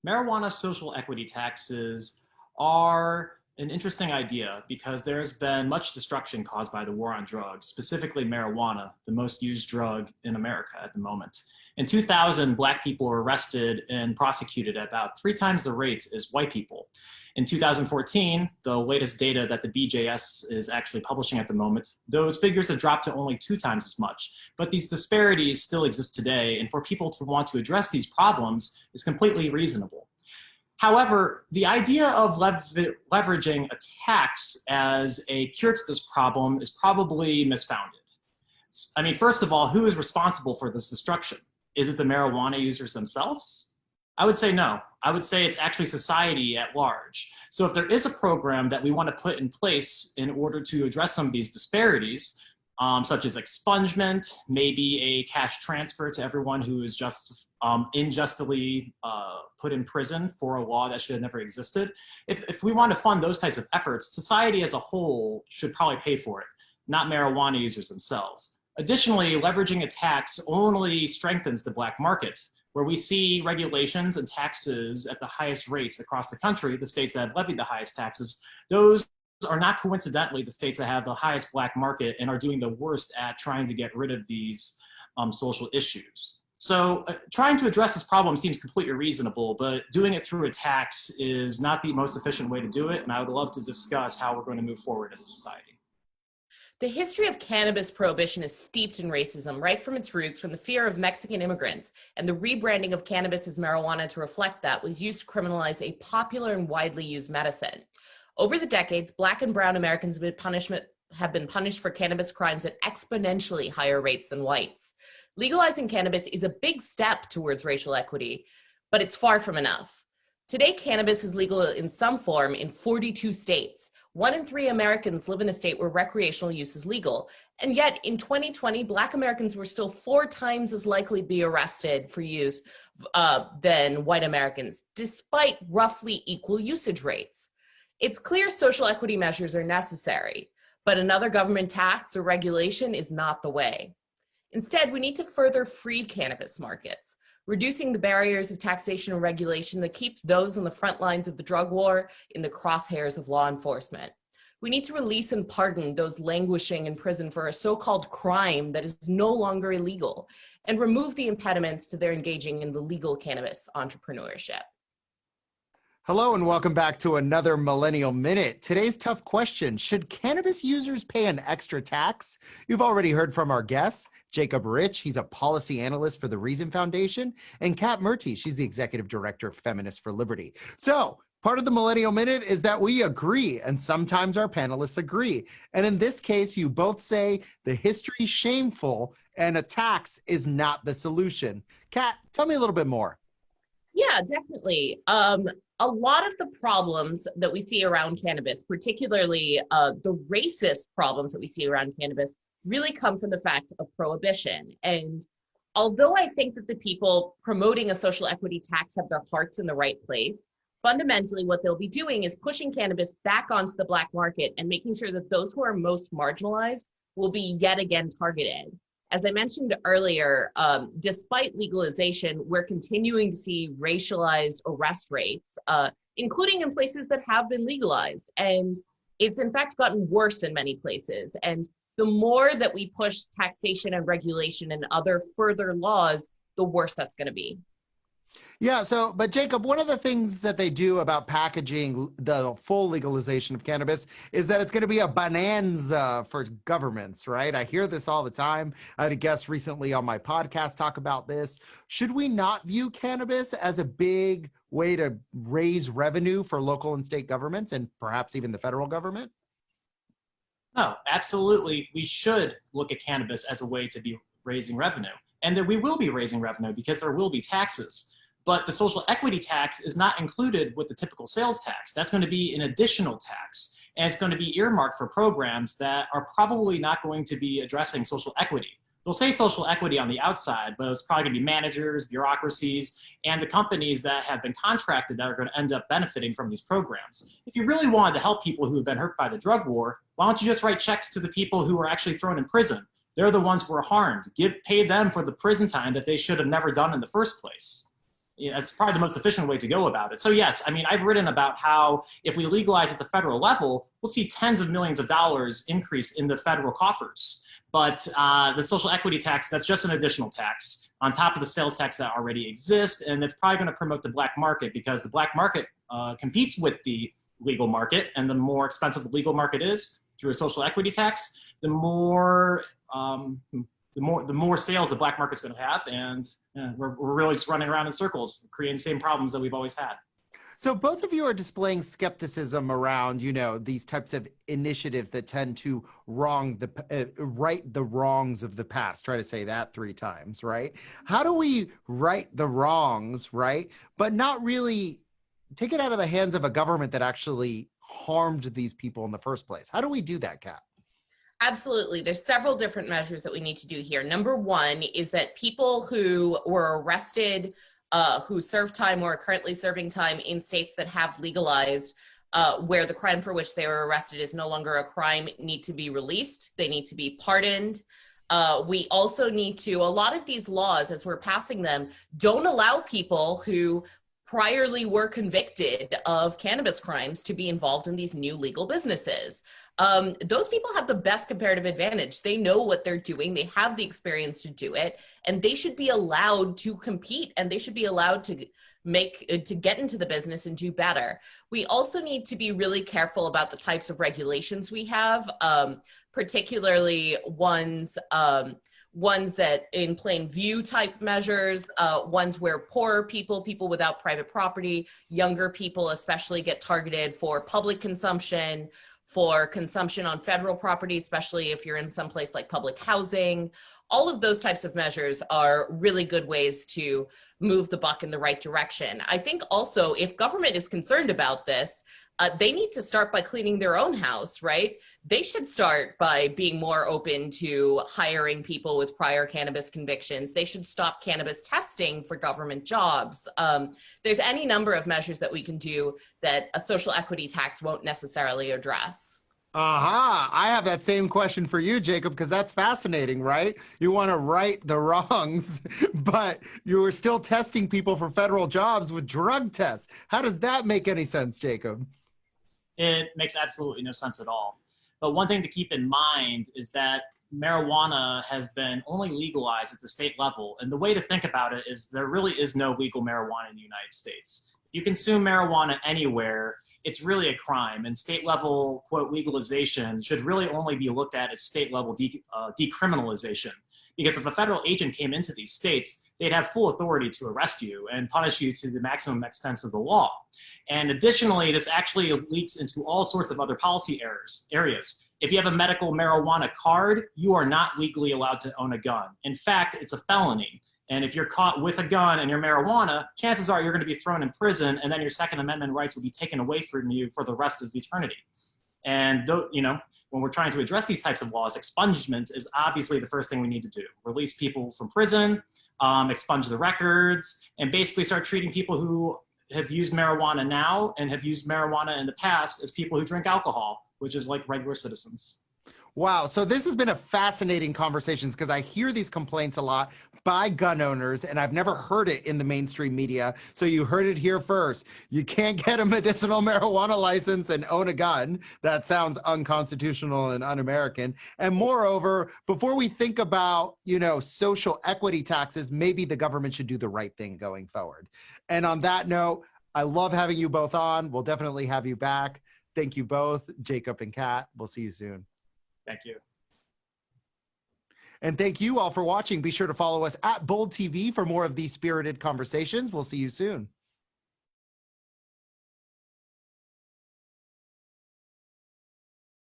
Marijuana social equity taxes are an interesting idea because there's been much destruction caused by the war on drugs, specifically marijuana, the most used drug in America at the moment. In 2000, Black people were arrested and prosecuted at about 3 times the rate as white people. In 2014, the latest data that the BJS is actually publishing at the moment, those figures have dropped to only 2 times as much. But these disparities still exist today, and for people to want to address these problems is completely reasonable. However, the idea of leveraging a tax as a cure to this problem is probably misfounded. I mean, first of all, who is responsible for this destruction? Is it the marijuana users themselves? I would say no. I would say it's actually society at large. So if there is a program that we want to put in place in order to address some of these disparities, such as expungement, maybe a cash transfer to everyone who is just unjustly put in prison for a law that should have never existed. If we want to fund those types of efforts, society as a whole should probably pay for it, not marijuana users themselves. Additionally, leveraging a tax only strengthens the black market, where we see regulations and taxes at the highest rates across the country. The states that have levied the highest taxes, those are not coincidentally the states that have the highest black market and are doing the worst at trying to get rid of these social issues. So trying to address this problem seems completely reasonable, but doing it through a tax is not the most efficient way to do it, and I would love to discuss how we're going to move forward as a society. The history of cannabis prohibition is steeped in racism, right from its roots when the fear of Mexican immigrants and the rebranding of cannabis as marijuana to reflect that was used to criminalize a popular and widely used medicine. Over the decades, Black and brown Americans have been punished for cannabis crimes at exponentially higher rates than whites. Legalizing cannabis is a big step towards racial equity, but it's far from enough. Today, cannabis is legal in some form in 42 states. 1 in 3 Americans live in a state where recreational use is legal. And yet in 2020, Black Americans were still 4 times as likely to be arrested for use than white Americans, despite roughly equal usage rates. It's clear social equity measures are necessary, but another government tax or regulation is not the way. Instead, we need to further free cannabis markets, reducing the barriers of taxation and regulation that keep those on the front lines of the drug war in the crosshairs of law enforcement. We need to release and pardon those languishing in prison for a so-called crime that is no longer illegal, and remove the impediments to their engaging in the legal cannabis entrepreneurship. Hello and welcome back to another Millennial Minute. Today's tough question: should cannabis users pay an extra tax? You've already heard from our guests, Jacob Rich, he's a policy analyst for the Reason Foundation, and Kat Murti, she's the executive director of Feminists for Liberty. So part of the Millennial Minute is that we agree, and sometimes our panelists agree. And in this case, you both say the history is shameful and a tax is not the solution. Kat, tell me a little bit more. Yeah, definitely. A lot of the problems that we see around cannabis, particularly the racist problems that we see around cannabis, really come from the fact of prohibition. And although I think that the people promoting a social equity tax have their hearts in the right place, fundamentally what they'll be doing is pushing cannabis back onto the black market and making sure that those who are most marginalized will be yet again targeted. As I mentioned earlier, despite legalization, we're continuing to see racialized arrest rates, including in places that have been legalized. And it's in fact gotten worse in many places. And the more that we push taxation and regulation and other further laws, the worse that's going to be. Yeah, but Jacob, one of the things that they do about packaging the full legalization of cannabis is that it's going to be a bonanza for governments, right? I hear this all the time. I had a guest recently on my podcast talk about this. Should we not view cannabis as a big way to raise revenue for local and state governments and perhaps even the federal government? No, absolutely. We should look at cannabis as a way to be raising revenue, and that we will be raising revenue because there will be taxes. But the social equity tax is not included with the typical sales tax. That's going to be an additional tax, and it's going to be earmarked for programs that are probably not going to be addressing social equity. They'll say social equity on the outside, but it's probably going to be managers, bureaucracies, and the companies that have been contracted that are going to end up benefiting from these programs. If you really wanted to help people who have been hurt by the drug war, why don't you just write checks to the people who are actually thrown in prison? They're the ones who are harmed. Pay them for the prison time that they should have never done in the first place. That's probably the most efficient way to go about it. So yes, I mean, I've written about how if we legalize at the federal level, we'll see tens of millions of dollars increase in the federal coffers. But the social equity tax, that's just an additional tax on top of the sales tax that already exists. And it's probably going to promote the black market, because the black market competes with the legal market. And the more expensive the legal market is through a social equity tax, the more sales the black market's going to have. And we're really just running around in circles, creating the same problems that we've always had. So both of you are displaying skepticism around, these types of initiatives that tend to right the wrongs of the past. Try to say that 3 times, right? How do we right the wrongs, right? But not really take it out of the hands of a government that actually harmed these people in the first place? How do we do that, Kat? Absolutely. There's several different measures that we need to do here. Number one is that people who were arrested, who served time or are currently serving time in states that have legalized, where the crime for which they were arrested is no longer a crime, need to be released. They need to be pardoned. We also need to, a lot of these laws, as we're passing them, don't allow people who priorly were convicted of cannabis crimes to be involved in these new legal businesses. Those people have the best comparative advantage. They know what they're doing. They have the experience to do it, and they should be allowed to compete, and they should be allowed to get into the business and do better. We also need to be really careful about the types of regulations we have, particularly ones that in plain view type measures, ones where poor people without private property, younger people especially, get targeted for public consumption, for consumption on federal property, especially if you're in some place like public housing. All of those types of measures are really good ways to move the buck in the right direction. I think also, if government is concerned about this, they need to start by cleaning their own house, right? They should start by being more open to hiring people with prior cannabis convictions. They should stop cannabis testing for government jobs. There's any number of measures that we can do that a social equity tax won't necessarily address. Aha, I have that same question for you, Jacob, because that's fascinating, right? You want to right the wrongs, but you are still testing people for federal jobs with drug tests. How does that make any sense, Jacob? It makes absolutely no sense at all. But one thing to keep in mind is that marijuana has been only legalized at the state level. And the way to think about it is there really is no legal marijuana in the United States. If you consume marijuana anywhere, it's really a crime. And state level, quote, legalization should really only be looked at as state level decriminalization. Because if a federal agent came into these states, they'd have full authority to arrest you and punish you to the maximum extent of the law. And additionally, this actually leaks into all sorts of other policy areas. If you have a medical marijuana card, you are not legally allowed to own a gun. In fact, it's a felony. And if you're caught with a gun and your marijuana, chances are you're going to be thrown in prison, and then your Second Amendment rights will be taken away from you for the rest of eternity. And when we're trying to address these types of laws, expungement is obviously the first thing we need to do. Release people from prison, expunge the records, and basically start treating people who have used marijuana now and have used marijuana in the past as people who drink alcohol, which is like regular citizens. Wow. So this has been a fascinating conversation because I hear these complaints a lot by gun owners, and I've never heard it in the mainstream media. So you heard it here first. You can't get a medicinal marijuana license and own a gun. That sounds unconstitutional and un-American. And moreover, before we think about, social equity taxes, maybe the government should do the right thing going forward. And on that note, I love having you both on. We'll definitely have you back. Thank you both, Jacob and Kat. We'll see you soon. Thank you. And thank you all for watching. Be sure to follow us at BoldTV for more of these spirited conversations. We'll see you soon.